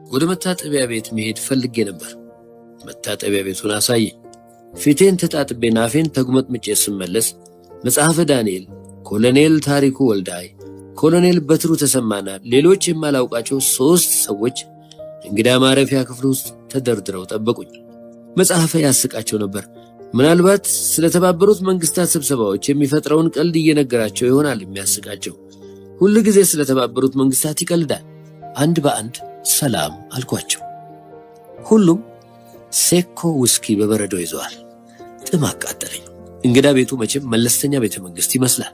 ወደ መታጠቢያ ቤት መሄድ ፈልጌ ነበር። መታጠቢያ ቤቱን አሳየኝ። ፊቴን ተጣጥቤና አፌን ተጉመጥምጬ ስመለስ መጽሐፈ ዳንኤል፣ ኮሎኔል ታሪኩ ወልዳይ፣ ኮሎኔል በትሩ ተሰማና ሌሎች የማላውቃቸው 3 ሰዎች እንግዳ ማረፊያ ክፍል ውስጥ ተደርድረው ጠበቁኝ። መጽሐፈ ያስቃቸው ነበር። ምናልባት ስለተባበሩት መንግስታት ስብሰባዎች የሚፈጥረውን ቀልድ እየነገራቸው ይሆናል የሚያስቃቸው። ሁሉ ጊዜ ስለተባበሩት መንግስታት ይቀልዳል። አንድ በአንድ ሰላም አልኳቸው። ሁሉም ሴኮ ውስኪ በበረዶ ይዘዋል። ጥም አቃጠለኝ። እንግዳ ቤቱ መቼም መለስተኛ ቤተ መንግስት ይመስላል።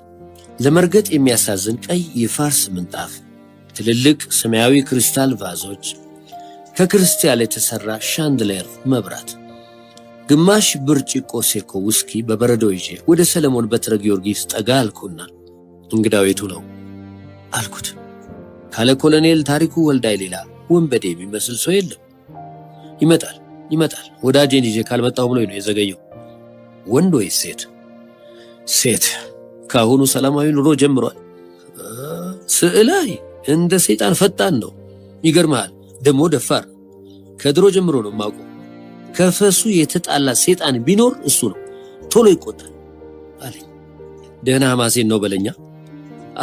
ለመርገጥ የሚያሳዝን ቀይ የፋርስ ምንጣፍ፣ ትልልቅ ሰማያዊ ክሪስታል ቫዞች፣ ከክርስቲያል የተሰራ ሻንድሌር መብራት። ግማሽ ብርጭቆ ሴኮ ውስኪ በበረዶ ይዤ ወደ ሰለሞን በትረ ጊዮርጊስ ጠጋ አልኩና እንግዳ ቤቱ ነው አልኩት። ካለ ኮሎኔል ታሪኩ ወልዳይ ሌላ ወንበዴ የሚመስል ሰው የለም። ይመጣል ወዳጄን ይዤ ካልመጣሁ ብሎኝ ነው የዘገየው። ወንድ ወይስ ሴት? ሴት። ካሁኑ ሰላማዊ ኑሮ ጀምሯል። ስዕላይ እንደ ሰይጣን ፈጣን ነው። ይገርምሃል፣ ደሞ ደፋር። ከድሮ ጀምሮ ነው የማውቀው። ከፈሱ የተጣላ ሰይጣን ቢኖር እሱ ነው። ቶሎ ይቆጣል አለኝ። ደህና ሐማሴን ነው በለኛ።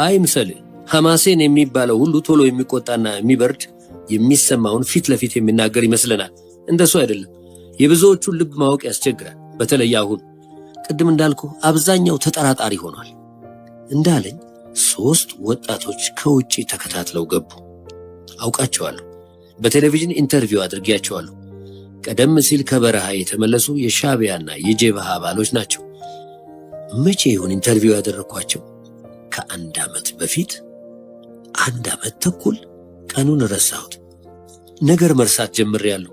አይምሰልህ፣ ሐማሴን የሚባለው ሁሉ ቶሎ የሚቆጣና የሚበርድ የሚሰማውን ፊት ለፊት የሚናገር ይመስለናል። እንደሱ አይደለም። የብዙዎቹን ልብ ማወቅ ያስቸግራል። በተለይ አሁን ቅድም እንዳልኩ አብዛኛው ተጠራጣሪ ሆኗል። እንዳለኝ 3 ወጣቶች ከውጪ ተከታትለው ገቡ። አውቃቸዋለሁ። በቴሌቪዥን ኢንተርቪው አድርጌያቸዋለሁ። ቀደም ሲል ከበረሃ የተመለሱ የሻዕቢያና የጄብሃ አባሎች ናቸው። መቼ ይሁን ኢንተርቪው ያደረኳቸው? ከ1 ዓመት በፊት። 1 ዓመት ተኩል። ቀኑን ረሳሁት። ነገር መርሳት ጀምሬያለሁ።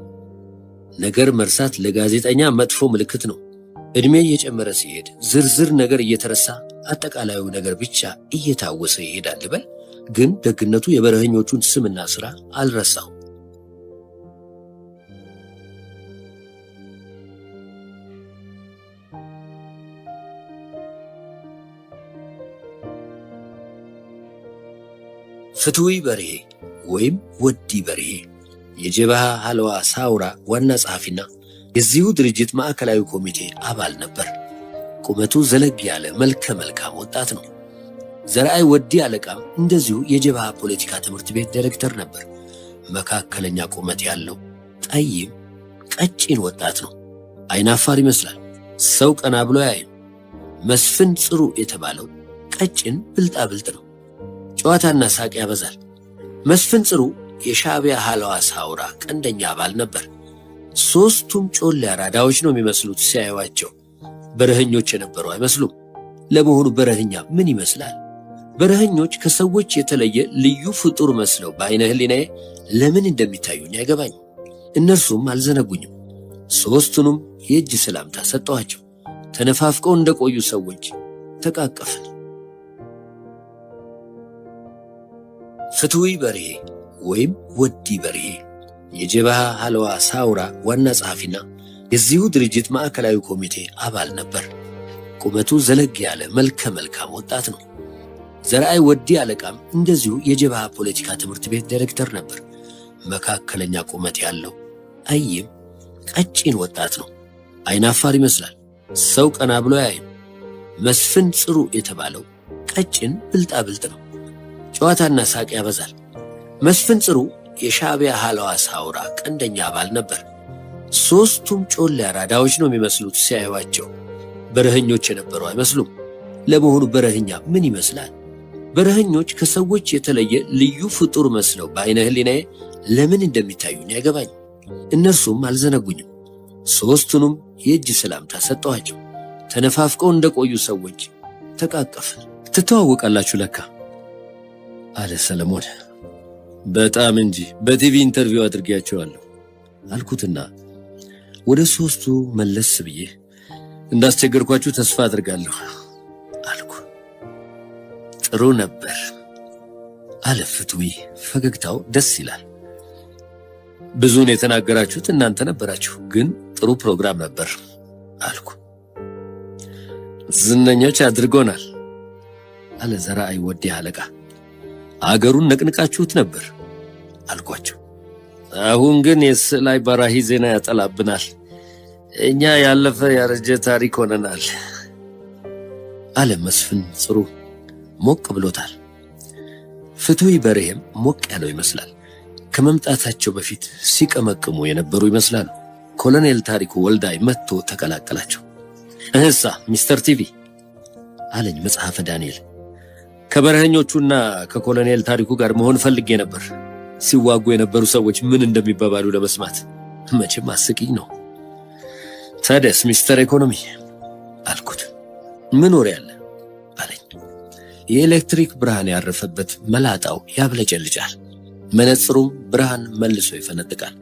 ነገር መርሳት ለጋዜጠኛ መጥፎ ምልክት ነው። እድሜ እየጨመረ ሲሄድ ዝርዝር ነገር እየተረሳ አጠቃላዩ ነገር ብቻ እየታወሰ ይሄዳል ልበል። ግን ደግነቱ የበረሃኞቹን ስምና ሥራ አልረሳሁም። ፍትዊ በርሄ ወይም ወዲ በርሄ የጄብሃ ሐልዋ ሳውራ ዋና ጸሐፊና የዚሁ ድርጅት ማዕከላዊ ኮሚቴ አባል ነበር። ቁመቱ ዘለግ ያለ መልከ መልካም ወጣት ነው። ዘርአይ ወዲ አለቃም እንደዚሁ የጄብሃ ፖለቲካ ትምህርት ቤት ዳይሬክተር ነበር። መካከለኛ ቁመት ያለው ጠይም ቀጭን ወጣት ነው። አይናፋር ይመስላል። ሰው ቀና ብሎ ያይም። መስፍን ጽሩ የተባለው ቀጭን ብልጣብልጥ ነው። ጨዋታና ሳቅ ያበዛል። መስፍን ጽሩ የሻዕቢያ ሐልዋ ሳውራ ቀንደኛ አባል ነበር። 3ቱም ጮሌ አራዳዎች ነው የሚመስሉት ሲያዩዋቸው። በረኸኞች የነበሩ አይመስሉም። ለመሆኑ በረኸኛ ምን ይመስላል? በረኸኞች ከሰዎች የተለየ ልዩ ፍጡር መስለው በዓይነ ሕሊናዬ ለምን እንደሚታዩኝ አይገባኝ። እነርሱም አልዘነጉኝም። 3ቱንም የእጅ ሰላምታ ሰጠኋቸው። ተነፋፍቀው እንደቆዩ ሰዎች ተቃቀፍን። ፍትዊ በርሄ ወይም ወዲ በርሄ የጄብሃ ሐልዋ ሳውራ ዋና ጸሐፊና የዚሁ ድርጅት ማዕከላዊ ኮሚቴ አባል ነበር። ቁመቱ ዘለግ ያለ መልከ መልካም ወጣት ነው። ዘርአይ ወዲ አለቃም እንደዚሁ የጄብሃ ፖለቲካ ትምህርት ቤት ዳይሬክተር ነበር። መካከለኛ ቁመት ያለው ጠይም ቀጭን ወጣት ነው። አይናፋር ይመስላል። ሰው ቀና ብሎ ያይም። መስፍን ጽሩ የተባለው ቀጭን ብልጣብልጥ ነው። ጨዋታና ሳቅ ያበዛል። መስፍን ጽሩ የሻዕቢያ ሐልዋ ሳውራ ቀንደኛ አባል ነበር። 3ቱም ጮሌ አራዳዎች ነው የሚመስሉት ሲያዩዋቸው። በረኸኞች የነበሩ አይመስሉም። ለመሆኑ በረኸኛ ምን ይመስላል? በረኸኞች ከሰዎች የተለየ ልዩ ፍጡር መስለው በዓይነ ሕሊናዬ ለምን እንደሚታዩኝ አይገባኝ። እነርሱም አልዘነጉኝም። 3ቱንም የእጅ ሰላምታ ሰጠኋቸው። ተነፋፍቀው እንደቆዩ ሰዎች ተቃቀፍን። ትተዋወቃላችሁ ለካ አለ ሰለሞን። በጣም እንጂ በቲቪ ኢንተርቪው አድርጌያቸዋለሁ አልኩትና ወደ 3ቱ መለስ ብዬ እንዳስቸገርኳችሁ ተስፋ አድርጋለሁ አልኩ። ጥሩ ነበር አለ ፍትዊ። ፈገግታው ደስ ይላል። ብዙን የተናገራችሁት እናንተ ነበራችሁ፣ ግን ጥሩ ፕሮግራም ነበር አልኩ። ዝነኞች አድርጎናል አለ ዘርአይ ወዴ አለቃ። አገሩን ነቅንቃችሁት ነበር አልኳቸው። አሁን ግን የስላይ በራሂ ዜና ያጠላብናል። እኛ ያለፈ ያረጀ ታሪክ ሆነናል አለ መስፍን ጽሩ። ሞቅ ብሎታል። ፍትዊ በርሄም ሞቅ ያለው ይመስላል። ከመምጣታቸው በፊት ሲቀመቅሙ የነበሩ ይመስላሉ። ኮሎኔል ታሪኩ ወልዳይ መጥቶ ተቀላቀላቸው። እህሳ ሚስተር ቲቪ አለኝ መጽሐፈ ዳንኤል። ከበረኸኞቹና ከኮሎኔል ታሪኩ ጋር መሆን ፈልጌ ነበር። ሲዋጉ የነበሩ ሰዎች ምን እንደሚባባሉ ለመስማት። መቼም አስቂኝ ነው። ታዲያስ ሚስተር ኢኮኖሚ አልኩት። ምን ወሬ አለ አለኝ። የኤሌክትሪክ ብርሃን ያረፈበት መላጣው ያብለጨልጫል። መነጽሩም ብርሃን መልሶ ይፈነጥቃል።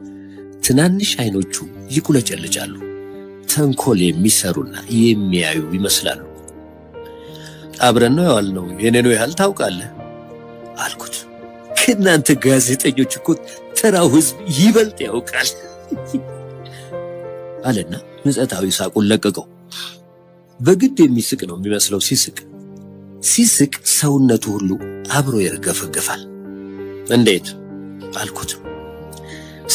ትናንሽ አይኖቹ ይቁለጨልጫሉ። ተንኮል የሚሰሩና የሚያዩ ይመስላሉ። አብረን ነው የዋልነው። የኔኑ ያህል ታውቃለህ አልኩት። ከእናንተ ጋዜጠኞች እኮ ተራው ሕዝብ ይበልጥ ያውቃል አለና ምጸታዊ ሳቁን ለቀቀው። በግድ የሚስቅ ነው የሚመስለው። ሲስቅ ሰውነቱ ሁሉ አብሮ ይርገፈገፋል። እንዴት አልኩት።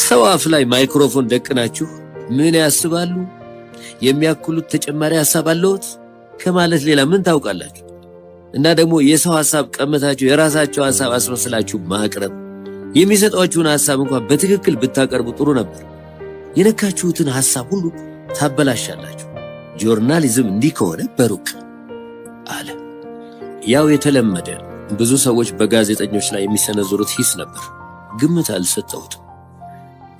ሰው አፍ ላይ ማይክሮፎን ደቅናችሁ ምን ያስባሉ የሚያክሉት ተጨማሪ ሐሳብ አለዎት ከማለት ሌላ ምን ታውቃላችሁ? እና ደግሞ የሰው ሐሳብ ቀምታችሁ የራሳቸው ሐሳብ አስመስላችሁ ማቅረብ። የሚሰጧችሁን ሐሳብ እንኳን በትክክል ብታቀርቡ ጥሩ ነበር። የነካችሁትን ሐሳብ ሁሉ ታበላሻላችሁ። ጆርናሊዝም እንዲህ ከሆነ በሩቅ አለ። ያው የተለመደ ብዙ ሰዎች በጋዜጠኞች ላይ የሚሰነዝሩት ሂስ ነበር። ግምት አልሰጠሁትም።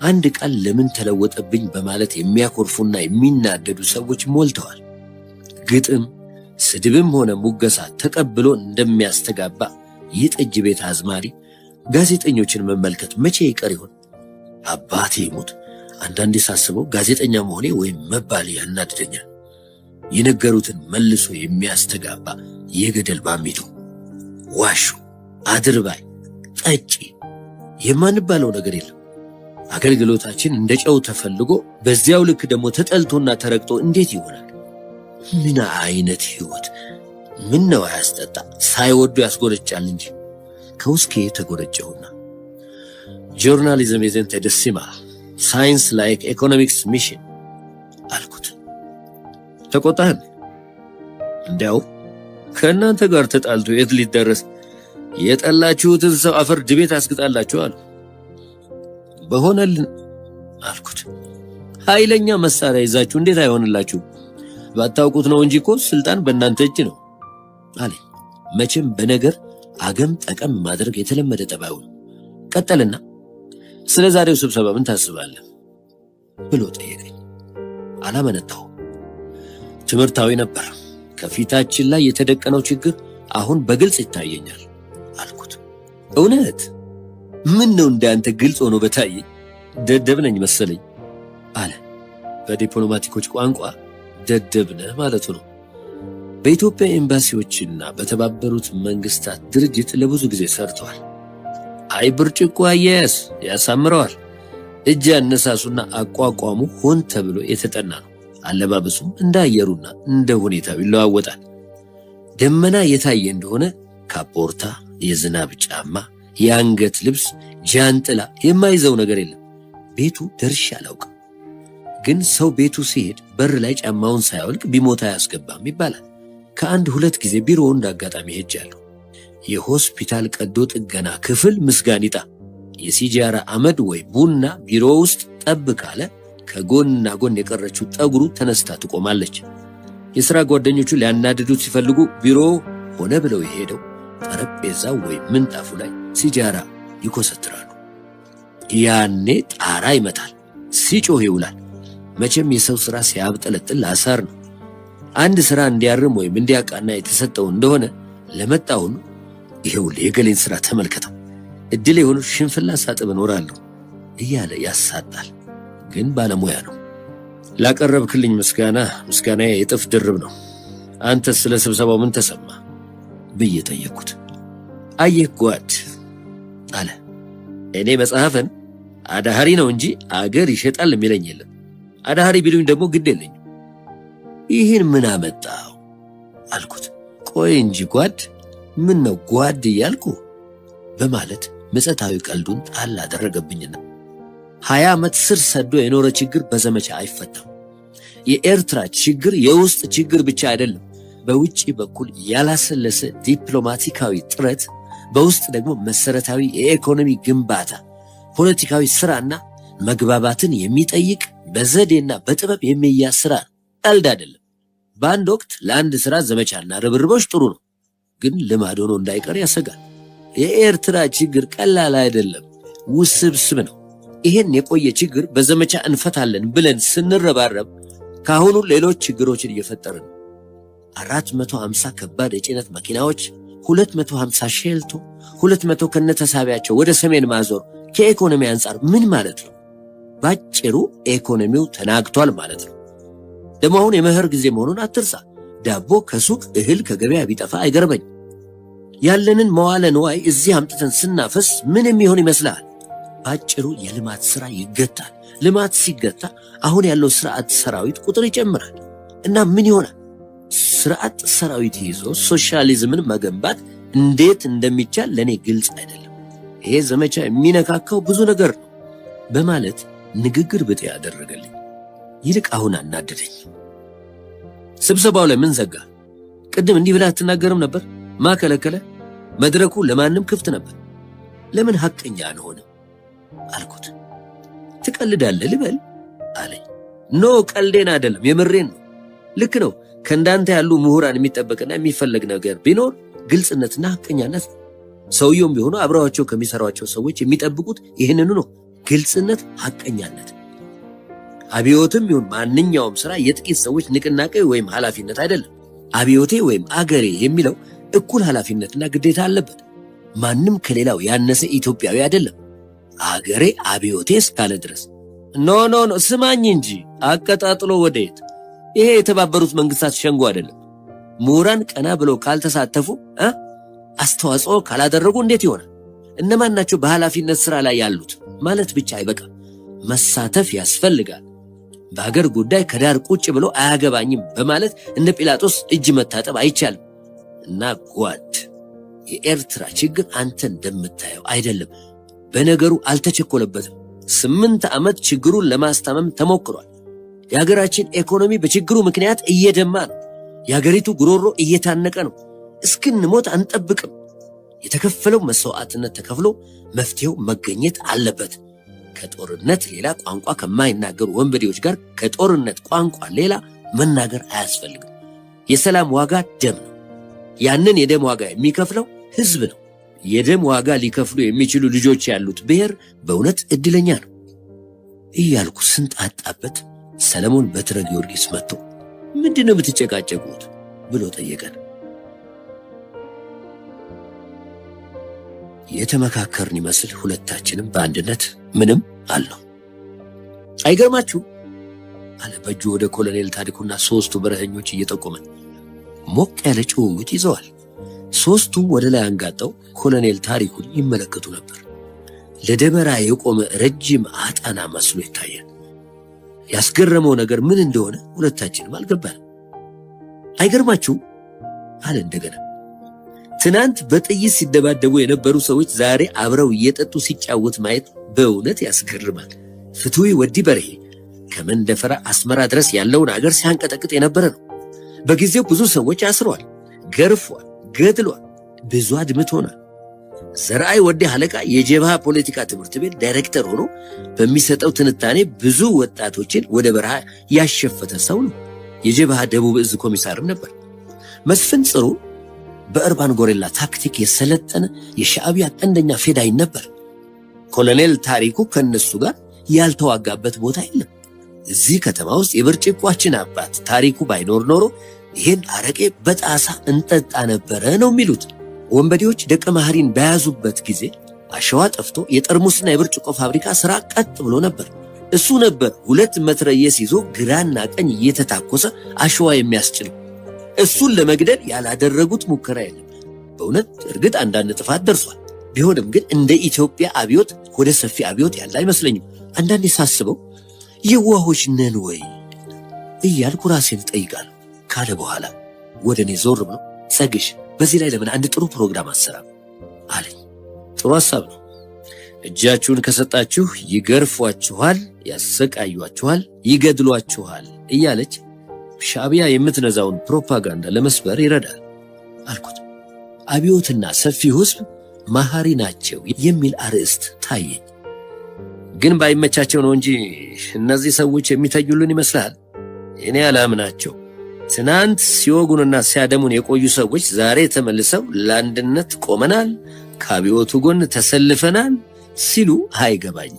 አንድ ቃል ለምን ተለወጠብኝ በማለት የሚያኮርፉና የሚናደዱ ሰዎች ሞልተዋል። ግጥም፣ ስድብም ሆነ ሙገሳ ተቀብሎ እንደሚያስተጋባ የጠጅ ቤት አዝማሪ ጋዜጠኞችን መመልከት መቼ ይቀር ይሆን? አባቴ ይሙት፣ አንዳንዴ ሳስበው ጋዜጠኛ መሆኔ ወይም መባል ያናድደኛል። የነገሩትን መልሶ የሚያስተጋባ የገደል ባሚቶ፣ ዋሹ፣ አድርባይ፣ ጠጪ የማንባለው ነገር የለም። አገልግሎታችን እንደ ጨው ተፈልጎ በዚያው ልክ ደግሞ ተጠልቶና ተረግጦ እንዴት ይሆናል? ምን አይነት ሕይወት! ምን ነው አያስጠጣ፣ ሳይወዱ ያስጎረጫል እንጂ ከውስኬ ተጎረጨሁና ጆርናሊዝም ኢዝንት ኤ ዲሲማል ሳይንስ ላይክ ኢኮኖሚክስ ሚሽን አልኩት። ተቆጣህን? እንዲያው ከእናንተ ጋር ተጣልቶ የት ሊደረስ? የጠላችሁትን ሰው አፈር ድቤት አስግጣላችሁ አሉ። በሆነልን አልኩት። ኃይለኛ መሳሪያ ይዛችሁ እንዴት አይሆንላችሁ? ባታውቁት ነው እንጂ እኮ ስልጣን በእናንተ እጅ ነው አለኝ። መቼም በነገር አገም ጠቀም ማድረግ የተለመደ ጠባዩ ነው። ቀጠልና ስለ ዛሬው ስብሰባ ምን ታስባለህ ብሎ ጠየቀኝ። አላመነታሁም። ትምህርታዊ ነበር። ከፊታችን ላይ የተደቀነው ችግር አሁን በግልጽ ይታየኛል አልኩት። እውነት? ምን ነው እንዳንተ ግልጽ ሆኖ በታየኝ? ደደብ ነኝ መሰለኝ አለ። በዲፕሎማቲኮች ቋንቋ ደደብ ነህ ማለቱ ነው። በኢትዮጵያ ኤምባሲዎችና በተባበሩት መንግስታት ድርጅት ለብዙ ጊዜ ሰርተዋል። አይ ብርጭቆ አያያዝ ያሳምረዋል። እጅ ያነሳሱና አቋቋሙ ሆን ተብሎ የተጠና ነው። አለባበሱም እንደ አየሩና እንደ ሁኔታው ይለዋወጣል። ደመና የታየ እንደሆነ ካፖርታ፣ የዝናብ ጫማ፣ የአንገት ልብስ፣ ጃንጥላ የማይዘው ነገር የለም። ቤቱ ደርሼ አላውቅም። ግን ሰው ቤቱ ሲሄድ በር ላይ ጫማውን ሳያወልቅ ቢሞታ አያስገባም ይባላል። ከአንድ ሁለት ጊዜ ቢሮ እንዳጋጣሚ ሄጃለሁ። የሆስፒታል ቀዶ ጥገና ክፍል ምስጋኒጣ የሲጃራ አመድ ወይ ቡና ቢሮ ውስጥ ጠብ ካለ ከጎንና ጎን የቀረችው ጠጉሩ ተነስታ ትቆማለች። የሥራ ጓደኞቹ ሊያናድዱት ሲፈልጉ ቢሮ ሆነ ብለው የሄደው ጠረጴዛው ወይ ምንጣፉ ላይ ሲጃራ ይኮሰትራሉ። ያኔ ጣራ ይመታል፣ ሲጮህ ይውላል። መቼም የሰው ሥራ ሲያብጠለጥል አሳር ነው። አንድ ሥራ እንዲያርም ወይም እንዲያቃና የተሰጠው እንደሆነ ለመጣውን ይሄው የገሌን ሥራ ተመልከተው፣ እድል የሆኑ ሽንፍላ ሳጥብ እኖራለሁ እያለ ያሳጣል። ግን ባለሙያ ነው። ላቀረብክልኝ ምስጋና የጥፍ ድርብ ነው። አንተ ስለ ስብሰባው ምን ተሰማ ብዬ ጠየቅኩት። አየህ ጓድ አለ፣ እኔ መጽሐፍን አዳሃሪ ነው እንጂ አገር ይሸጣል የሚለኝ የለም። አዳሪ ቢሉኝ ደግሞ ግድ የለኝም። ይህን ምን አመጣው አልኩት። ቆይ እንጂ ጓድ፣ ምን ነው ጓድ እያልኩ በማለት ምጸታዊ ቀልዱን ጣል አደረገብኝና 20 ዓመት ስር ሰዶ የኖረ ችግር በዘመቻ አይፈታም። የኤርትራ ችግር የውስጥ ችግር ብቻ አይደለም። በውጪ በኩል ያላሰለሰ ዲፕሎማቲካዊ ጥረት፣ በውስጥ ደግሞ መሰረታዊ የኢኮኖሚ ግንባታ፣ ፖለቲካዊ ስራና መግባባትን የሚጠይቅ በዘዴና በጥበብ የሚያዝ ስራ ነው። ቀልድ አይደለም። በአንድ ወቅት ለአንድ ስራ ዘመቻና ርብርቦች ጥሩ ነው፣ ግን ልማድ ሆኖ እንዳይቀር ያሰጋል። የኤርትራ ችግር ቀላል አይደለም፣ ውስብስብ ነው። ይሄን የቆየ ችግር በዘመቻ እንፈታለን ብለን ስንረባረብ ካሁኑ ሌሎች ችግሮችን እየፈጠርን ነው። 450 ከባድ የጭነት መኪናዎች፣ 250 ሼልቶ፣ 200 ከነተሳቢያቸው ወደ ሰሜን ማዞር ከኢኮኖሚ አንጻር ምን ማለት ነው? ባጭሩ ኢኮኖሚው ተናግቷል ማለት ነው። ደግሞ አሁን የመኸር ጊዜ መሆኑን አትርሳ። ዳቦ ከሱቅ እህል ከገበያ ቢጠፋ አይገርመኝ። ያለንን መዋለ ንዋይ እዚህ አምጥተን ስናፈስ ምን የሚሆን ይመስልሃል? ባጭሩ የልማት ስራ ይገታል። ልማት ሲገታ አሁን ያለው ስርዓት ሰራዊት ቁጥር ይጨምራል እና ምን ይሆናል? ስርዓት ሰራዊት ይዞ ሶሻሊዝምን መገንባት እንዴት እንደሚቻል ለኔ ግልጽ አይደለም። ይሄ ዘመቻ የሚነካካው ብዙ ነገር ነው በማለት ንግግር ብጤ ያደረገልኝ። ይልቅ አሁን አናደደኝ። ስብሰባው ላይ ምን ዘጋ? ቅድም እንዲህ ብለህ አትናገርም ነበር? ማከለከለ? መድረኩ ለማንም ክፍት ነበር። ለምን ሐቀኛ አንሆንም አልኩት። ትቀልዳለህ ልበል አለኝ። ኖ ቀልዴን አይደለም፣ የምሬን ነው። ልክ ነው። ከእንዳንተ ያሉ ምሁራን የሚጠበቅና የሚፈለግ ነገር ቢኖር ግልጽነትና ሐቀኛነት ነው። ሰውየውም ቢሆኑ አብረዋቸው ከሚሰሯቸው ሰዎች የሚጠብቁት ይህንኑ ነው፣ ግልጽነት፣ ሐቀኛነት። አብዮትም ይሁን ማንኛውም ስራ የጥቂት ሰዎች ንቅናቄ ወይም ኃላፊነት አይደለም። አብዮቴ ወይም አገሬ የሚለው እኩል ኃላፊነትና ግዴታ አለበት። ማንም ከሌላው ያነሰ ኢትዮጵያዊ አይደለም። አገሬ አብዮቴ እስካለ ድረስ ኖ ኖ ኖ ስማኝ እንጂ አቀጣጥሎ ወደየት? ይሄ የተባበሩት መንግስታት ሸንጎ አይደለም። ምሁራን ቀና ብለው ካልተሳተፉ አስተዋጽኦ ካላደረጉ እንዴት ይሆናል? እነማን ናቸው በኃላፊነት ስራ ላይ ያሉት ማለት ብቻ አይበቃም። መሳተፍ ያስፈልጋል። በሀገር ጉዳይ ከዳር ቁጭ ብሎ አያገባኝም በማለት እነ ጲላጦስ እጅ መታጠብ አይቻልም። እና ጓድ፣ የኤርትራ ችግር አንተ እንደምታየው አይደለም። በነገሩ አልተቸኮለበትም። 8 ዓመት ችግሩን ለማስታመም ተሞክሯል። የሀገራችን ኢኮኖሚ በችግሩ ምክንያት እየደማ ነው። የሀገሪቱ ጉሮሮ እየታነቀ ነው። እስክንሞት አንጠብቅም። የተከፈለው መስዋዕትነት ተከፍሎ መፍትሄው መገኘት አለበት። ከጦርነት ሌላ ቋንቋ ከማይናገሩ ወንበዴዎች ጋር ከጦርነት ቋንቋ ሌላ መናገር አያስፈልግም። የሰላም ዋጋ ደም ነው። ያንን የደም ዋጋ የሚከፍለው ህዝብ ነው። የደም ዋጋ ሊከፍሉ የሚችሉ ልጆች ያሉት ብሔር በእውነት እድለኛ ነው እያልኩ ስንጣጣበት ሰለሞን በትረ ጊዮርጊስ መጥቶ ምንድነው የምትጨቃጨቁት ብሎ ጠየቀን። የተመካከርን ይመስል ሁለታችንም በአንድነት ምንም አልነው። አይገርማችሁ አለ በእጁ ወደ ኮሎኔል ታሪኩና 3ቱ በረኸኞች እየጠቆመን። ሞቅ ያለ ጭውውት ይዘዋል። 3ቱም ወደ ላይ አንጋጠው ኮሎኔል ታሪኩን ይመለከቱ ነበር። ለደመራ የቆመ ረጅም አጣና መስሎ ይታያል። ያስገረመው ነገር ምን እንደሆነ ሁለታችንም አልገባንም። አይገርማችሁም አለ እንደገና። ትናንት በጥይት ሲደባደቡ የነበሩ ሰዎች ዛሬ አብረው እየጠጡ ሲጫወት ማየት በእውነት ያስገርማል። ፍትዊ ወዲ በርሄ ከመንደፈራ አስመራ ድረስ ያለውን አገር ሲያንቀጠቅጥ የነበረ ነው። በጊዜው ብዙ ሰዎች አስሯል፣ ገርፏል፣ ገድሏል፣ ብዙ አድምቶናል። ዘርአይ ወዲ ሐለቃ የጀብሃ ፖለቲካ ትምህርት ቤት ዳይሬክተር ሆኖ በሚሰጠው ትንታኔ ብዙ ወጣቶችን ወደ በረሃ ያሸፈተ ሰው ነው። የጀብሃ ደቡብ እዝ ኮሚሳርም ነበር። መስፍን ጽሩ በእርባን ጎሬላ ታክቲክ የሰለጠነ የሻዕቢያ ቀንደኛ ፌዳይን ነበር። ኮሎኔል ታሪኩ ከነሱ ጋር ያልተዋጋበት ቦታ የለም። እዚህ ከተማ ውስጥ የብርጭቋችን አባት ታሪኩ ባይኖር ኖሮ ይሄን አረቄ በጣሳ እንጠጣ ነበረ ነው የሚሉት። ወንበዴዎች ደቀ መሐሪን በያዙበት ጊዜ አሸዋ ጠፍቶ የጠርሙስና የብርጭቆ ፋብሪካ ስራ ቀጥ ብሎ ነበር። እሱ ነበር 2 መትረየስ ይዞ ግራና ቀኝ እየተታኮሰ አሸዋ የሚያስጭነው። እሱን ለመግደል ያላደረጉት ሙከራ የለም። በእውነት እርግጥ አንዳንድ ጥፋት ደርሷል። ቢሆንም ግን እንደ ኢትዮጵያ አብዮት ወደ ሰፊ አብዮት ያለ አይመስለኝም። አንዳንዴ ሳስበው የዋሆች ነን ወይ እያልኩ ራሴን እጠይቃለሁ ካለ በኋላ ወደ እኔ ዞር ብሎ ጸግሽ በዚህ ላይ ለምን አንድ ጥሩ ፕሮግራም አሰራም አለኝ። ጥሩ ሐሳብ ነው። እጃችሁን ከሰጣችሁ ይገርፏችኋል፣ ያሰቃዩአችኋል፣ ይገድሏችኋል እያለች ሻዕቢያ የምትነዛውን ፕሮፓጋንዳ ለመስበር ይረዳል አልኩት። አብዮትና ሰፊው ሕዝብ መሐሪ ናቸው የሚል አርዕስት ታየኝ። ግን ባይመቻቸው ነው እንጂ እነዚህ ሰዎች የሚተኙልን ይመስላል። እኔ አላምናቸው። ትናንት ሲወጉንና ሲያደሙን የቆዩ ሰዎች ዛሬ ተመልሰው ለአንድነት ቆመናል፣ ከአብዮቱ ጎን ተሰልፈናል ሲሉ አይገባኝ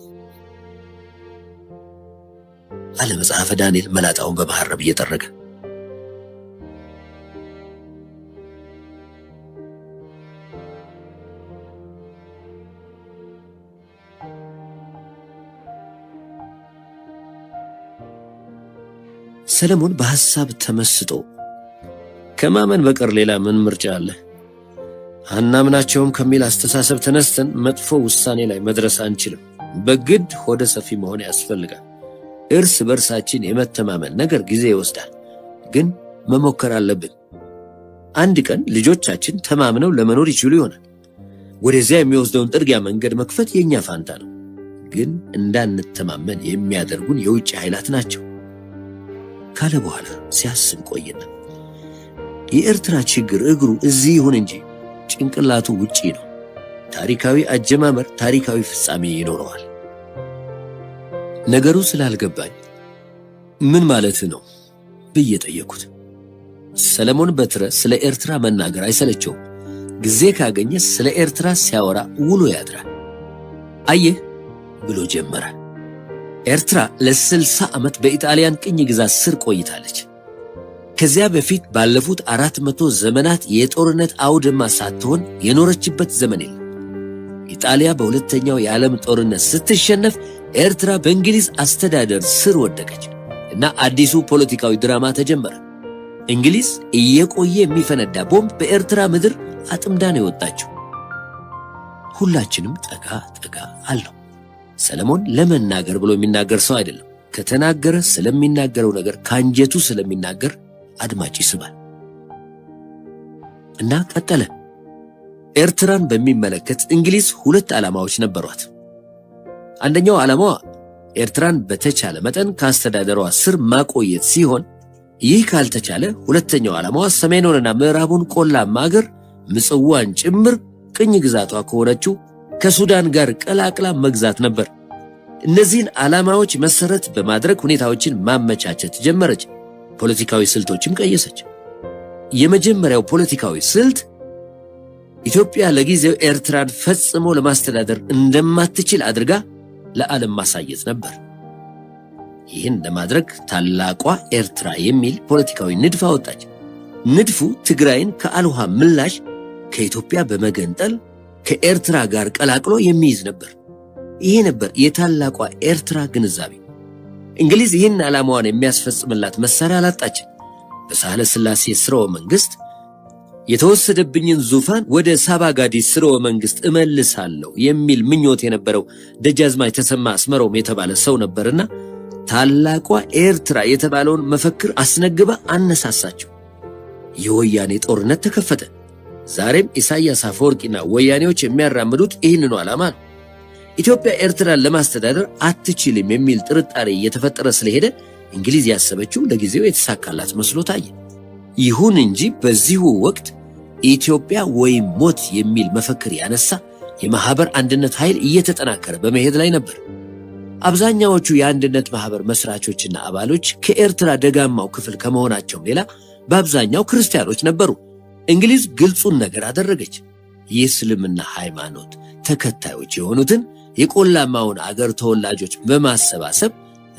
አለ መጽሐፈ ዳንኤል መላጣውን በመሐረብ እየጠረገ። ሰለሞን በሐሳብ ተመስጦ ከማመን በቀር ሌላ ምን ምርጫ አለ? አናምናቸውም ከሚል አስተሳሰብ ተነስተን መጥፎ ውሳኔ ላይ መድረስ አንችልም። በግድ ሆደ ሰፊ መሆን ያስፈልጋል። እርስ በርሳችን የመተማመን ነገር ጊዜ ይወስዳል፣ ግን መሞከር አለብን። አንድ ቀን ልጆቻችን ተማምነው ለመኖር ይችሉ ይሆናል። ወደዚያ የሚወስደውን ጥርጊያ መንገድ መክፈት የኛ ፋንታ ነው። ግን እንዳንተማመን የሚያደርጉን የውጭ ኃይላት ናቸው ካለ በኋላ ሲያስብ ቆየና የኤርትራ ችግር እግሩ እዚህ ይሁን እንጂ ጭንቅላቱ ውጪ ነው። ታሪካዊ አጀማመር፣ ታሪካዊ ፍጻሜ ይኖረዋል። ነገሩ ስላልገባኝ ምን ማለት ነው ብዬ ጠየኩት። ሰለሞን በትረ ስለ ኤርትራ መናገር አይሰለቸውም። ጊዜ ካገኘ ስለ ኤርትራ ሲያወራ ውሎ ያድራል። አየህ ብሎ ጀመረ። ኤርትራ ለ60 ዓመት በኢጣሊያን ቅኝ ግዛት ስር ቆይታለች። ከዚያ በፊት ባለፉት 400 ዘመናት የጦርነት አውድማ ሳትሆን የኖረችበት ዘመን የለም። ኢጣሊያ በሁለተኛው የዓለም ጦርነት ስትሸነፍ ኤርትራ በእንግሊዝ አስተዳደር ስር ወደቀች እና አዲሱ ፖለቲካዊ ድራማ ተጀመረ። እንግሊዝ እየቆየ የሚፈነዳ ቦምብ በኤርትራ ምድር አጥምዳ ነው የወጣችው። ሁላችንም ጠጋ ጠጋ አለው። ሰለሞን ለመናገር ብሎ የሚናገር ሰው አይደለም። ከተናገረ ስለሚናገረው ነገር ካንጀቱ ስለሚናገር አድማጭ ይስባል እና ቀጠለ። ኤርትራን በሚመለከት እንግሊዝ 2 ዓላማዎች ነበሯት። አንደኛው ዓላማዋ ኤርትራን በተቻለ መጠን ከአስተዳደሯ ስር ማቆየት ሲሆን፣ ይህ ካልተቻለ ሁለተኛው ዓላማዋ ሰሜኑንና ምዕራቡን ቆላማ አገር ምጽዋን ጭምር ቅኝ ግዛቷ ከሆነችው ከሱዳን ጋር ቀላቅላ መግዛት ነበር። እነዚህን ዓላማዎች መሰረት በማድረግ ሁኔታዎችን ማመቻቸት ጀመረች። ፖለቲካዊ ስልቶችም ቀየሰች። የመጀመሪያው ፖለቲካዊ ስልት ኢትዮጵያ ለጊዜው ኤርትራን ፈጽሞ ለማስተዳደር እንደማትችል አድርጋ ለዓለም ማሳየት ነበር። ይህን ለማድረግ ታላቋ ኤርትራ የሚል ፖለቲካዊ ንድፍ አወጣች። ንድፉ ትግራይን ከአልውሃ ምላሽ ከኢትዮጵያ በመገንጠል ከኤርትራ ጋር ቀላቅሎ የሚይዝ ነበር። ይሄ ነበር የታላቋ ኤርትራ ግንዛቤ። እንግሊዝ ይህን ዓላማዋን የሚያስፈጽምላት መሳሪያ አላጣችም። በሳህለ ሥላሴ ስርወ መንግሥት የተወሰደብኝን ዙፋን ወደ ሳባጋዲ ስርወ መንግሥት እመልሳለሁ የሚል ምኞት የነበረው ደጃዝማች ተሰማ አስመሮም የተባለ ሰው ነበርና ታላቋ ኤርትራ የተባለውን መፈክር አስነግባ አነሳሳቸው። የወያኔ ጦርነት ተከፈተ። ዛሬም ኢሳያስ አፈወርቂና ወያኔዎች የሚያራምዱት ይህንኑ ዓላማ ነው። ኢትዮጵያ ኤርትራን ለማስተዳደር አትችልም የሚል ጥርጣሬ እየተፈጠረ ስለሄደ እንግሊዝ ያሰበችው ለጊዜው የተሳካላት መስሎ ታየ። ይሁን እንጂ በዚሁ ወቅት ኢትዮጵያ ወይም ሞት የሚል መፈክር ያነሳ የማህበር አንድነት ኃይል እየተጠናከረ በመሄድ ላይ ነበር። አብዛኛዎቹ የአንድነት ማህበር መስራቾችና አባሎች ከኤርትራ ደጋማው ክፍል ከመሆናቸውም ሌላ በአብዛኛው ክርስቲያኖች ነበሩ። እንግሊዝ ግልጹን ነገር አደረገች። የእስልምና ሃይማኖት ተከታዮች የሆኑትን የቆላማውን አገር ተወላጆች በማሰባሰብ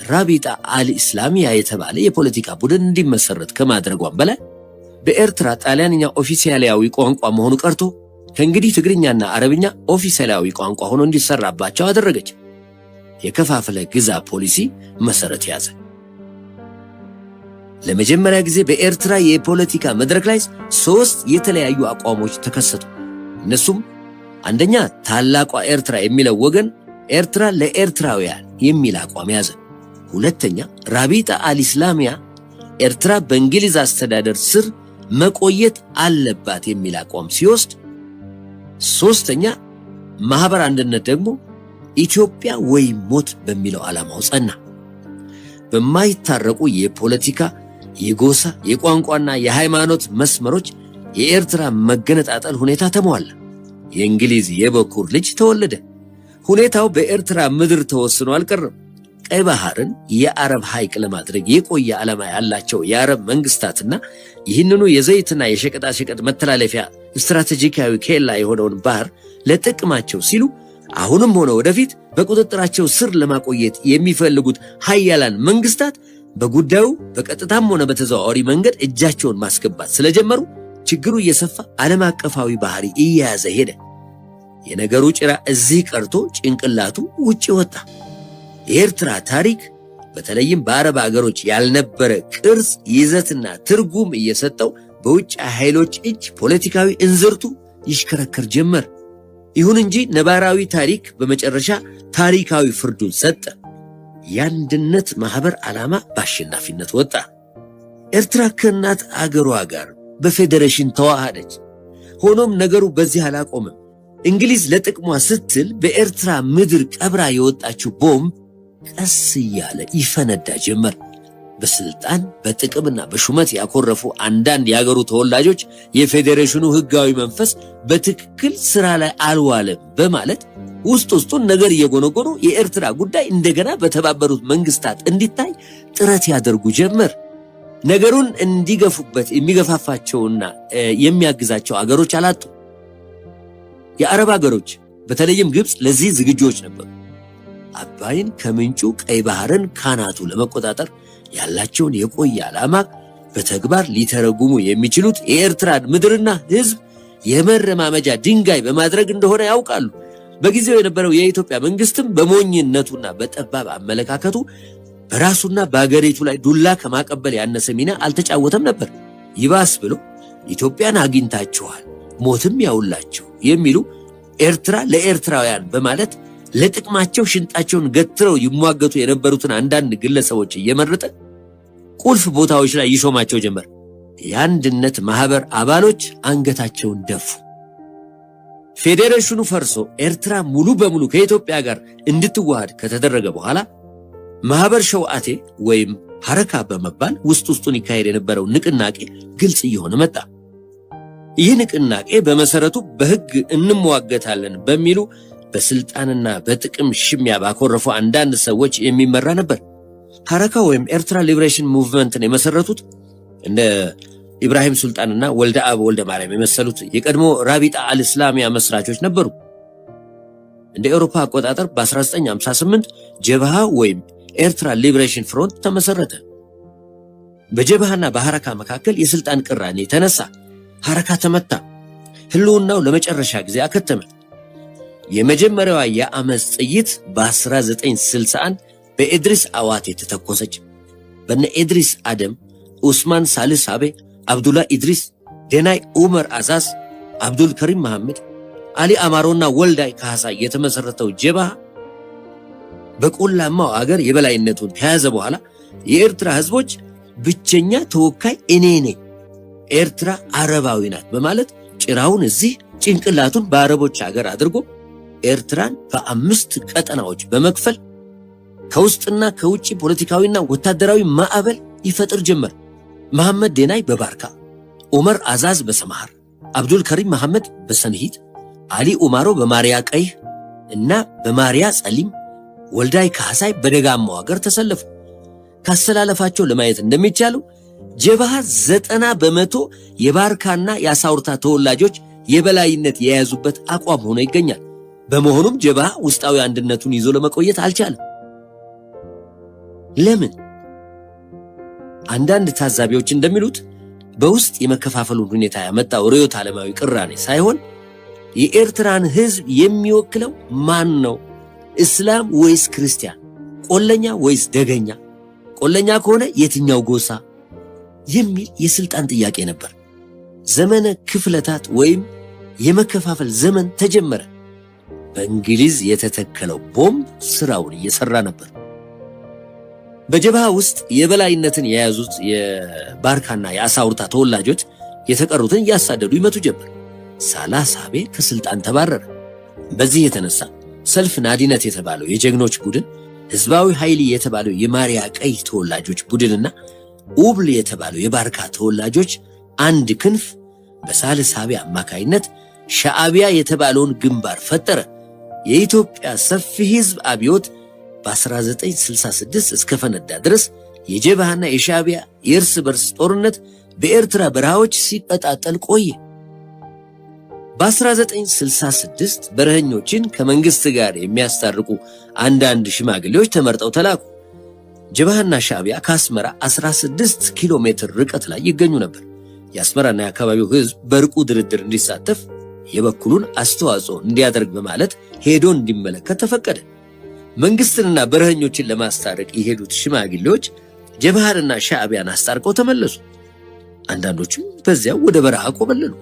ራቢጣ አልኢስላሚያ የተባለ የፖለቲካ ቡድን እንዲመሰረት ከማድረጓም በላይ በኤርትራ ጣሊያንኛ ኦፊሴላዊ ቋንቋ መሆኑ ቀርቶ ከእንግዲህ ትግርኛና አረብኛ ኦፊሴላዊ ቋንቋ ሆኖ እንዲሰራባቸው አደረገች። የከፋፈለ ግዛ ፖሊሲ መሰረት ያዘ። ለመጀመሪያ ጊዜ በኤርትራ የፖለቲካ መድረክ ላይ 3 የተለያዩ አቋሞች ተከሰቱ። እነሱም አንደኛ ታላቋ ኤርትራ የሚለው ወገን ኤርትራ ለኤርትራውያን የሚል አቋም ያዘ። ሁለተኛ ራቢጣ አልኢስላሚያ ኤርትራ በእንግሊዝ አስተዳደር ስር መቆየት አለባት የሚል አቋም ሲወስድ፣ ሶስተኛ ማህበር አንድነት ደግሞ ኢትዮጵያ ወይ ሞት በሚለው ዓላማው ጸና። በማይታረቁ የፖለቲካ፣ የጎሳ፣ የቋንቋና የሃይማኖት መስመሮች የኤርትራ መገነጣጠል ሁኔታ ተሟላ። የእንግሊዝ የበኩር ልጅ ተወለደ። ሁኔታው በኤርትራ ምድር ተወስኖ አልቀረም። ቀይ ባህርን የአረብ ሐይቅ ለማድረግ የቆየ ዓላማ ያላቸው የአረብ መንግስታትና ይህንኑ የዘይትና የሸቀጣሸቀጥ መተላለፊያ ስትራቴጂካዊ ኬላ የሆነውን ባህር ለጥቅማቸው ሲሉ አሁንም ሆነ ወደፊት በቁጥጥራቸው ስር ለማቆየት የሚፈልጉት ሀያላን መንግስታት በጉዳዩ በቀጥታም ሆነ በተዘዋዋሪ መንገድ እጃቸውን ማስገባት ስለጀመሩ ችግሩ እየሰፋ ዓለም አቀፋዊ ባህሪ እየያዘ ሄደ። የነገሩ ጭራ እዚህ ቀርቶ ጭንቅላቱ ውጪ ወጣ። የኤርትራ ታሪክ በተለይም በአረብ አገሮች ያልነበረ ቅርጽ፣ ይዘትና ትርጉም እየሰጠው በውጭ ኃይሎች እጅ ፖለቲካዊ እንዝርቱ ይሽከረከር ጀመር። ይሁን እንጂ ነባራዊ ታሪክ በመጨረሻ ታሪካዊ ፍርዱን ሰጠ። የአንድነት ማህበር ዓላማ በአሸናፊነት ወጣ። ኤርትራ ከእናት አገሯ ጋር በፌዴሬሽን ተዋሃደች። ሆኖም ነገሩ በዚህ አላቆመም። እንግሊዝ ለጥቅሟ ስትል በኤርትራ ምድር ቀብራ የወጣችው ቦምብ ቀስ እያለ ይፈነዳ ጀመር። በስልጣን በጥቅምና በሹመት ያኮረፉ አንዳንድ የአገሩ ተወላጆች የፌዴሬሽኑ ህጋዊ መንፈስ በትክክል ስራ ላይ አልዋለም በማለት ውስጥ ውስጡን ነገር እየጎነጎኑ የኤርትራ ጉዳይ እንደገና በተባበሩት መንግስታት እንዲታይ ጥረት ያደርጉ ጀመር። ነገሩን እንዲገፉበት የሚገፋፋቸውና የሚያግዛቸው አገሮች አላጡ። የአረብ አገሮች በተለይም ግብፅ ለዚህ ዝግጁዎች ነበሩ። አባይን ከምንጩ ቀይ ባህርን ካናቱ ለመቆጣጠር ያላቸውን የቆየ ዓላማ በተግባር ሊተረጉሙ የሚችሉት የኤርትራን ምድርና ህዝብ የመረማመጃ ድንጋይ በማድረግ እንደሆነ ያውቃሉ። በጊዜው የነበረው የኢትዮጵያ መንግስትም በሞኝነቱና በጠባብ አመለካከቱ በራሱና በአገሪቱ ላይ ዱላ ከማቀበል ያነሰ ሚና አልተጫወተም ነበር። ይባስ ብሎ ኢትዮጵያን አግኝታችኋል፣ ሞትም ያውላችሁ የሚሉ ኤርትራ ለኤርትራውያን በማለት ለጥቅማቸው ሽንጣቸውን ገትረው ይሟገቱ የነበሩትን አንዳንድ ግለሰቦች እየመረጠ ቁልፍ ቦታዎች ላይ ይሾማቸው ጀመር። የአንድነት ማህበር አባሎች አንገታቸውን ደፉ። ፌዴሬሽኑ ፈርሶ ኤርትራ ሙሉ በሙሉ ከኢትዮጵያ ጋር እንድትዋሃድ ከተደረገ በኋላ ማህበር ሸውዓቴ ወይም ሐረካ በመባል ውስጥ ውስጡን ይካሄድ የነበረው ንቅናቄ ግልጽ እየሆነ መጣ። ይህ ንቅናቄ በመሰረቱ በህግ እንሟገታለን በሚሉ በስልጣንና በጥቅም ሽሚያ ባኮረፉ አንዳንድ ሰዎች የሚመራ ነበር። ሐረካ ወይም ኤርትራ ሊብሬሽን ሙቭመንትን የመሰረቱት እንደ ኢብራሂም ሱልጣንና ወልደ አብ ወልደ ማርያም የመሰሉት የቀድሞ ራቢጣ አልኢስላሚያ መስራቾች ነበሩ። እንደ አውሮፓ አቆጣጠር በ1958 ጀብሃ ወይም ኤርትራ ሊብሬሽን ፍሮንት ተመሰረተ። በጀብሃና በሐረካ መካከል የስልጣን ቅራኔ ተነሳ። ሐረካ ተመታ። ህልውናው ለመጨረሻ ጊዜ አከተመ። የመጀመሪያዋ የአመፅ ጥይት በ1961 በኢድሪስ አዋቴ ተተኮሰች። በነ ኢድሪስ አደም፣ ኡስማን ሳልሳቤ፣ አብዱላ ኢድሪስ፣ ደናይ ኡመር አዛዝ፣ አብዱል ከሪም መሐመድ፣ አሊ አማሮና ወልዳይ ካህሳይ የተመሰረተው ጀብሃ በቆላማው አገር የበላይነቱን ከያዘ በኋላ የኤርትራ ህዝቦች ብቸኛ ተወካይ እኔ ነኝ፣ ኤርትራ አረባዊ ናት በማለት ጭራውን እዚህ ጭንቅላቱን በአረቦች አገር አድርጎ ኤርትራን በአምስት ቀጠናዎች በመክፈል ከውስጥና ከውጭ ፖለቲካዊና ወታደራዊ ማዕበል ይፈጥር ጀመር። መሐመድ ዴናይ በባርካ፣ ዑመር አዛዝ በሰማሃር፣ አብዱል ከሪም መሐመድ በሰንሂት፣ አሊ ኡማሮ በማሪያ ቀይህ እና በማሪያ ጸሊም፣ ወልዳይ ካህሳይ በደጋማው አገር ተሰለፉ። ካሰላለፋቸው ለማየት እንደሚቻለው ጀብሃ 90% የባርካና የአሳውርታ ተወላጆች የበላይነት የያዙበት አቋም ሆኖ ይገኛል። በመሆኑም ጀብሃ ውስጣዊ አንድነቱን ይዞ ለመቆየት አልቻለም። ለምን? አንዳንድ ታዛቢዎች እንደሚሉት በውስጥ የመከፋፈሉን ሁኔታ ያመጣው ርዕዮተ ዓለማዊ ቅራኔ ሳይሆን የኤርትራን ህዝብ የሚወክለው ማን ነው? እስላም ወይስ ክርስቲያን? ቆለኛ ወይስ ደገኛ? ቆለኛ ከሆነ የትኛው ጎሳ? የሚል የስልጣን ጥያቄ ነበር። ዘመነ ክፍለታት ወይም የመከፋፈል ዘመን ተጀመረ። በእንግሊዝ የተተከለው ቦምብ ስራውን እየሰራ ነበር። በጀብሃ ውስጥ የበላይነትን የያዙት የባርካና የአሳውርታ ተወላጆች የተቀሩትን እያሳደዱ ይመቱ ጀመር። ሳላህ ሳቤ ከስልጣን ተባረረ። በዚህ የተነሳ ሰልፍ ናዲነት የተባለው የጀግኖች ቡድን፣ ህዝባዊ ኃይል የተባለው የማሪያ ቀይ ተወላጆች ቡድንና ኡብል የተባለው የባርካ ተወላጆች አንድ ክንፍ በሳልህ ሳቤ አማካይነት ሻዕቢያ የተባለውን ግንባር ፈጠረ። የኢትዮጵያ ሰፊ ህዝብ አብዮት በ1966 እስከፈነዳ ድረስ የጀብሃና የሻዕቢያ የእርስ በርስ ጦርነት በኤርትራ በረሃዎች ሲቀጣጠል ቆየ። በ1966 በረሃኞችን ከመንግስት ጋር የሚያስታርቁ አንዳንድ ሽማግሌዎች ተመርጠው ተላኩ። ጀብሃና ሻዕቢያ ከአስመራ 16 ኪሎ ሜትር ርቀት ላይ ይገኙ ነበር። የአስመራና የአካባቢው ህዝብ በርቁ ድርድር እንዲሳተፍ የበኩሉን አስተዋጽኦ እንዲያደርግ በማለት ሄዶ እንዲመለከት ተፈቀደ። መንግስትንና በረሃኞችን ለማስታረቅ የሄዱት ሽማግሌዎች ጀብሃንና ሻዕቢያን አስታርቀው ተመለሱ። አንዳንዶቹም በዚያው ወደ በረሃ ቆበለሉ።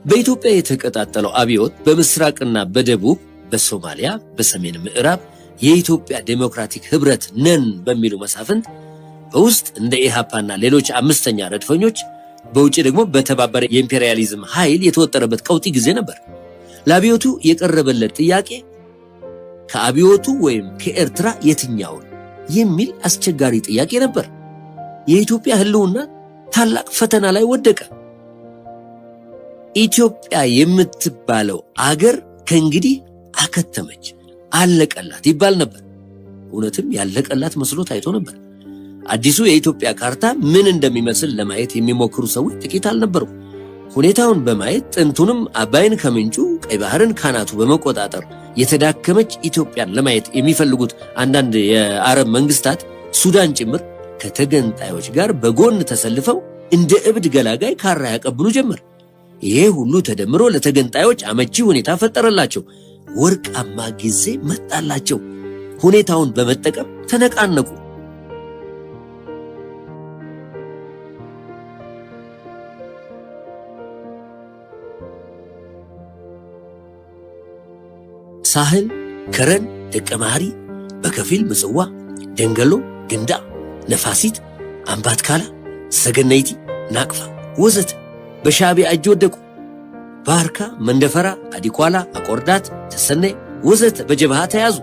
በኢትዮጵያ የተቀጣጠለው አብዮት በምስራቅና በደቡብ፣ በሶማሊያ፣ በሰሜን ምዕራብ የኢትዮጵያ ዴሞክራቲክ ህብረት ነን በሚሉ መሳፍንት፣ በውስጥ እንደ ኢሃፓና ሌሎች አምስተኛ ረድፈኞች፣ በውጭ ደግሞ በተባበረ የኢምፔሪያሊዝም ኃይል የተወጠረበት ቀውጢ ጊዜ ነበር። ለአብዮቱ የቀረበለት ጥያቄ ከአብዮቱ ወይም ከኤርትራ የትኛውን የሚል አስቸጋሪ ጥያቄ ነበር። የኢትዮጵያ ህልውና ታላቅ ፈተና ላይ ወደቀ። ኢትዮጵያ የምትባለው አገር ከእንግዲህ አከተመች፣ አለቀላት ይባል ነበር። እውነትም ያለቀላት መስሎ ታይቶ ነበር። አዲሱ የኢትዮጵያ ካርታ ምን እንደሚመስል ለማየት የሚሞክሩ ሰዎች ጥቂት አልነበሩም። ሁኔታውን በማየት ጥንቱንም አባይን ከምንጩ ቀይ ባህርን ካናቱ በመቆጣጠር የተዳከመች ኢትዮጵያን ለማየት የሚፈልጉት አንዳንድ የአረብ መንግስታት ሱዳን ጭምር ከተገንጣዮች ጋር በጎን ተሰልፈው እንደ እብድ ገላጋይ ካራ ያቀብሉ ጀመር። ይሄ ሁሉ ተደምሮ ለተገንጣዮች አመቺ ሁኔታ ፈጠረላቸው። ወርቃማ ጊዜ መጣላቸው። ሁኔታውን በመጠቀም ተነቃነቁ። ሳህል፣ ከረን፣ ደቀ መሐሪ፣ በከፊል ምጽዋ፣ ደንገሎ፣ ግንዳ፣ ነፋሲት፣ አምባትካላ፣ ሰገነይቲ፣ ናቅፋ ወዘተ በሻዕቢያ እጅ ወደቁ። ባርካ፣ መንደፈራ፣ አዲኳላ፣ አቆርዳት፣ ተሰነይ ወዘተ በጀብሃ ተያዙ።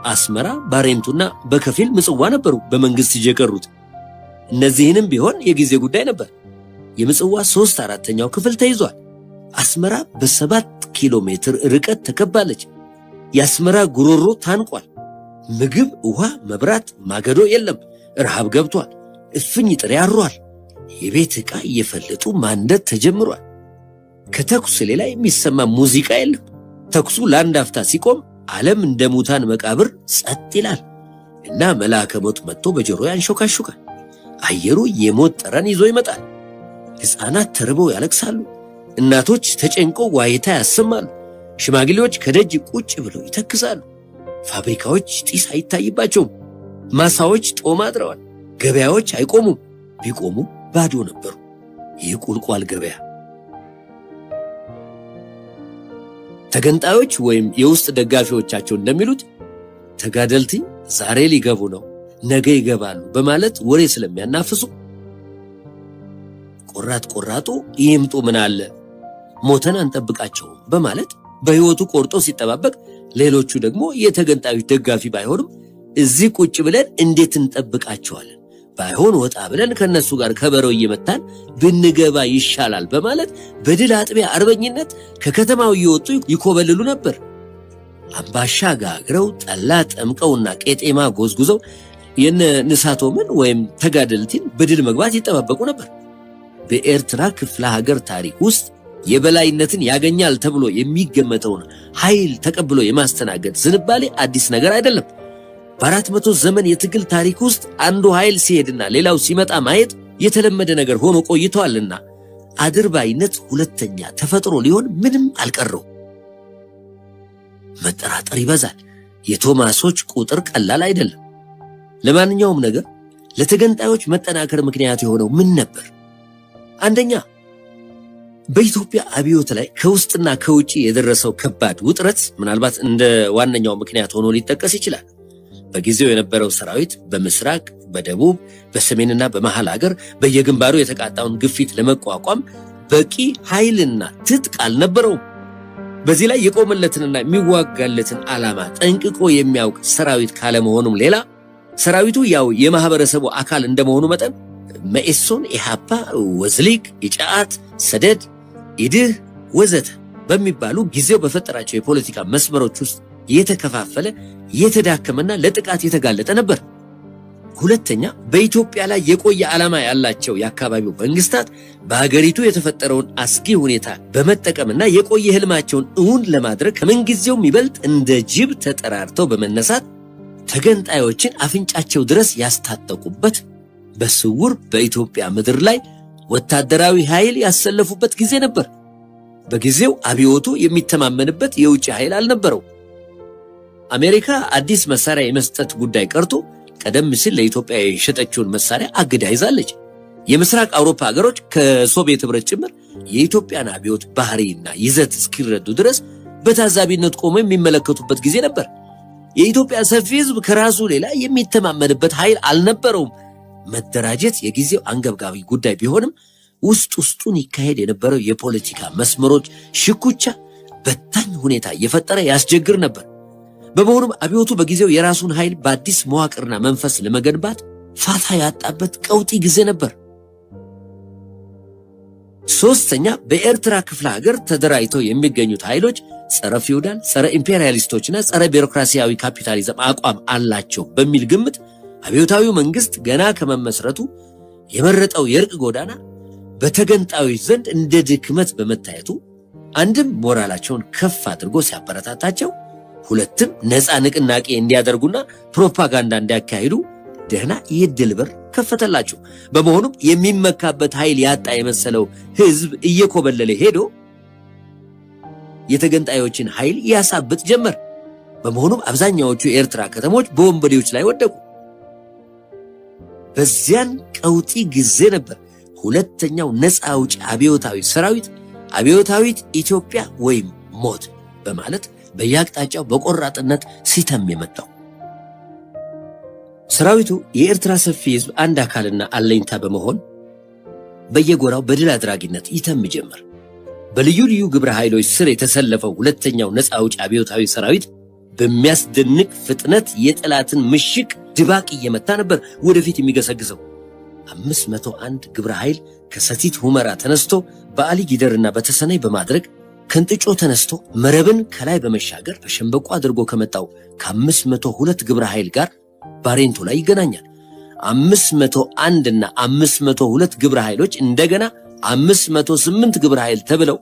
አስመራ፣ ባሬንቱና በከፊል ምጽዋ ነበሩ በመንግስት እጅ የቀሩት። እነዚህንም ቢሆን የጊዜ ጉዳይ ነበር። የምጽዋ 3/4ኛው ክፍል ተይዟል። አስመራ በ7 ኪሎ ሜትር ርቀት ተከባለች። የአስመራ ጉሮሮ ታንቋል። ምግብ፣ ውሃ፣ መብራት፣ ማገዶ የለም። ረሃብ ገብቷል። እፍኝ ጥሬ አሯል። የቤት ዕቃ እየፈለጡ ማንደድ ተጀምሯል። ከተኩስ ሌላ የሚሰማ ሙዚቃ የለም። ተኩሱ ለአንድ አፍታ ሲቆም ዓለም እንደ ሙታን መቃብር ጸጥ ይላል እና መልአከ ሞት መጥቶ በጆሮ ያንሾካሹካል። አየሩ የሞት ጠረን ይዞ ይመጣል። ሕፃናት ተርበው ያለቅሳሉ። እናቶች ተጨንቀው ዋይታ ያሰማሉ። ሽማግሌዎች ከደጅ ቁጭ ብለው ይተክዛሉ። ፋብሪካዎች ጢስ አይታይባቸውም። ማሳዎች ጦም አድረዋል። ገበያዎች አይቆሙም። ቢቆሙ ባዶ ነበሩ። ይህ ቁልቋል ገበያ። ተገንጣዮች ወይም የውስጥ ደጋፊዎቻቸው እንደሚሉት ተጋደልቲ ዛሬ ሊገቡ ነው፣ ነገ ይገባሉ በማለት ወሬ ስለሚያናፍሱ ቆራጡ ይምጡ ምን አለ ሞተን አንጠብቃቸውም በማለት በሕይወቱ ቆርጦ ሲጠባበቅ፣ ሌሎቹ ደግሞ የተገንጣዮች ደጋፊ ባይሆንም እዚህ ቁጭ ብለን እንዴት እንጠብቃቸዋለን፣ ባይሆን ወጣ ብለን ከነሱ ጋር ከበረው እየመታን ብንገባ ይሻላል በማለት በድል አጥቢያ አርበኝነት ከከተማው እየወጡ ይኮበልሉ ነበር። አምባሻ ጋግረው ጠላ ጠምቀውና ቄጤማ ጎዝጉዘው የነ ንሳቶምን ወይም ተጋደልቲን በድል መግባት ይጠባበቁ ነበር። በኤርትራ ክፍለ ሀገር ታሪክ ውስጥ የበላይነትን ያገኛል ተብሎ የሚገመተውን ኃይል ተቀብሎ የማስተናገድ ዝንባሌ አዲስ ነገር አይደለም። በ400 ዘመን የትግል ታሪክ ውስጥ አንዱ ኃይል ሲሄድና ሌላው ሲመጣ ማየት የተለመደ ነገር ሆኖ ቆይቷልና አድርባይነት ሁለተኛ ተፈጥሮ ሊሆን ምንም አልቀረው። መጠራጠር ይበዛል። የቶማሶች ቁጥር ቀላል አይደለም። ለማንኛውም ነገር ለተገንጣዮች መጠናከር ምክንያት የሆነው ምን ነበር? አንደኛ፣ በኢትዮጵያ አብዮት ላይ ከውስጥና ከውጪ የደረሰው ከባድ ውጥረት ምናልባት እንደ ዋነኛው ምክንያት ሆኖ ሊጠቀስ ይችላል። በጊዜው የነበረው ሰራዊት በምስራቅ፣ በደቡብ፣ በሰሜንና በመሃል ሀገር በየግንባሩ የተቃጣውን ግፊት ለመቋቋም በቂ ኃይልና ትጥቅ አልነበረውም። በዚህ ላይ የቆመለትንና የሚዋጋለትን ዓላማ ጠንቅቆ የሚያውቅ ሰራዊት ካለመሆኑም ሌላ ሰራዊቱ ያው የማህበረሰቡ አካል እንደመሆኑ መጠን መኢሶን፣ ኢሃፓ፣ ወዝሊግ፣ ኢጫት፣ ሰደድ፣ ኢድህ ወዘተ በሚባሉ ጊዜው በፈጠራቸው የፖለቲካ መስመሮች ውስጥ የተከፋፈለ የተዳከመና ለጥቃት የተጋለጠ ነበር። ሁለተኛ፣ በኢትዮጵያ ላይ የቆየ ዓላማ ያላቸው የአካባቢው መንግስታት በሀገሪቱ የተፈጠረውን አስጊ ሁኔታ በመጠቀምና የቆየ ህልማቸውን እውን ለማድረግ ከምንጊዜውም ይበልጥ እንደ ጅብ ተጠራርተው በመነሳት ተገንጣዮችን አፍንጫቸው ድረስ ያስታጠቁበት፣ በስውር በኢትዮጵያ ምድር ላይ ወታደራዊ ኃይል ያሰለፉበት ጊዜ ነበር። በጊዜው አብዮቱ የሚተማመንበት የውጭ ኃይል አልነበረው። አሜሪካ አዲስ መሳሪያ የመስጠት ጉዳይ ቀርቶ ቀደም ሲል ለኢትዮጵያ የሸጠችውን መሳሪያ አግዳ ይዛለች። የምስራቅ አውሮፓ ሀገሮች ከሶቪየት ህብረት ጭምር የኢትዮጵያን አብዮት ባህሪና ይዘት እስኪረዱ ድረስ በታዛቢነት ቆሞ የሚመለከቱበት ጊዜ ነበር። የኢትዮጵያ ሰፊ ህዝብ ከራሱ ሌላ የሚተማመንበት ኃይል አልነበረውም። መደራጀት የጊዜው አንገብጋቢ ጉዳይ ቢሆንም ውስጥ ውስጡን ይካሄድ የነበረው የፖለቲካ መስመሮች ሽኩቻ በታኝ ሁኔታ እየፈጠረ ያስቸግር ነበር። በመሆኑም አብዮቱ በጊዜው የራሱን ኃይል በአዲስ መዋቅርና መንፈስ ለመገንባት ፋታ ያጣበት ቀውጢ ጊዜ ነበር። ሶስተኛ፣ በኤርትራ ክፍለ ሀገር ተደራጅተው የሚገኙት ኃይሎች ጸረ ፊውዳል፣ ጸረ ኢምፔሪያሊስቶችና ጸረ ቢሮክራሲያዊ ካፒታሊዝም አቋም አላቸው በሚል ግምት አብዮታዊው መንግስት ገና ከመመስረቱ የመረጠው የእርቅ ጎዳና በተገንጣዮች ዘንድ እንደ ድክመት በመታየቱ አንድም ሞራላቸውን ከፍ አድርጎ ሲያበረታታቸው፣ ሁለትም ነፃ ንቅናቄ እንዲያደርጉና ፕሮፓጋንዳ እንዲያካሂዱ ደህና የድል በር ከፈተላቸው። በመሆኑም የሚመካበት ኃይል ያጣ የመሰለው ህዝብ እየኮበለለ ሄዶ የተገንጣዮችን ኃይል ያሳብጥ ጀመር። በመሆኑም አብዛኛዎቹ የኤርትራ ከተሞች በወንበዴዎች ላይ ወደቁ። በዚያን ቀውጢ ጊዜ ነበር ሁለተኛው ነፃ አውጪ አብዮታዊ ሰራዊት አብዮታዊት ኢትዮጵያ ወይም ሞት በማለት በየአቅጣጫው በቆራጥነት ሲተም የመጣው። ሰራዊቱ የኤርትራ ሰፊ ህዝብ አንድ አካልና አለኝታ በመሆን በየጎራው በድል አድራጊነት ይተም ጀመር። በልዩ ልዩ ግብረ ኃይሎች ስር የተሰለፈው ሁለተኛው ነፃ አውጪ አብዮታዊ ሰራዊት በሚያስደንቅ ፍጥነት የጠላትን ምሽግ ድባቅ እየመታ ነበር ወደፊት የሚገሰግሰው። 501 ግብረ ኃይል ከሰቲት ሁመራ ተነስቶ በአሊ ጊደርና በተሰነይ በማድረግ ከንጥጮ ተነስቶ መረብን ከላይ በመሻገር በሸንበቆ አድርጎ ከመጣው ከ502 ግብረ ኃይል ጋር ባሬንቶ ላይ ይገናኛል። 501 እና 502 ግብረ ኃይሎች እንደገና 508 ግብረ ኃይል ተብለው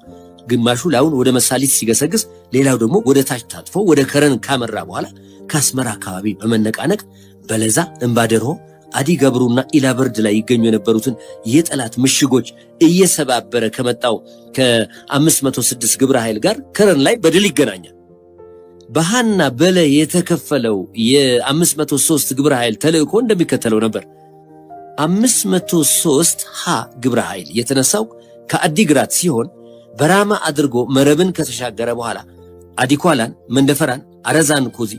ግማሹ ላዩን ወደ መሳሊት ሲገሰግስ፣ ሌላው ደግሞ ወደ ታች ታጥፎ ወደ ከረን ካመራ በኋላ ከአስመራ አካባቢ በመነቃነቅ በለዛ፣ እምባደርሆ፣ አዲ ገብሩና ኢላበርድ ላይ ይገኙ የነበሩትን የጠላት ምሽጎች እየሰባበረ ከመጣው ከ506 ግብረ ኃይል ጋር ከረን ላይ በድል ይገናኛል። በሃና በለ የተከፈለው የ503 ግብረ ኃይል ተልእኮ እንደሚከተለው ነበር። 503 ሀ ግብረ ኃይል የተነሳው ከአዲግራት ሲሆን በራማ አድርጎ መረብን ከተሻገረ በኋላ አዲኳላን፣ መንደፈራን፣ አረዛን፣ ኮዚ፣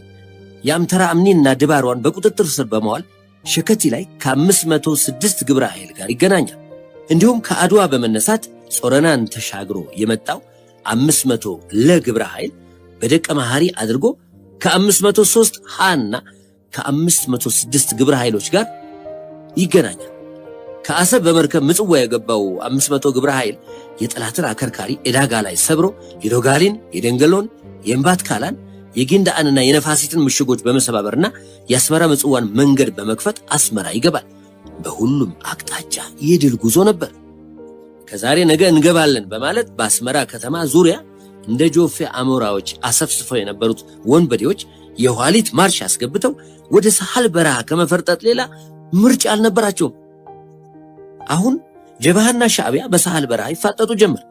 የአምተራ አምኒንና ድባሯን በቁጥጥር ስር በመዋል ሸከቲ ላይ ከ506 ግብረ ኃይል ጋር ይገናኛል። እንዲሁም ከአድዋ በመነሳት ጾረናን ተሻግሮ የመጣው 500 ለግብረ ኃይል በደቀ መሐሪ አድርጎ ከ503 ሃና ከ506 ግብረ ኃይሎች ጋር ይገናኛል። ከአሰብ በመርከብ ምጽዋ የገባው 500 ግብረ ኃይል የጠላትን አከርካሪ ዕዳጋ ላይ ሰብሮ የዶጋሊን፣ የደንገሎን፣ የእምባት ካላን፣ የጊንዳአንና የነፋሲትን ምሽጎች በመሰባበርና የአስመራ ምጽዋን መንገድ በመክፈት አስመራ ይገባል። በሁሉም አቅጣጫ የድል ጉዞ ነበር። ከዛሬ ነገ እንገባለን በማለት በአስመራ ከተማ ዙሪያ እንደ ጆፌ አሞራዎች አሰፍስፈው የነበሩት ወንበዴዎች የኋሊት ማርሽ አስገብተው ወደ ሳህል በረሃ ከመፈርጠጥ ሌላ ምርጫ አልነበራቸውም። አሁን ጀብሃና ሻዕቢያ በሳህል በረሃ ይፋጠጡ ጀመር።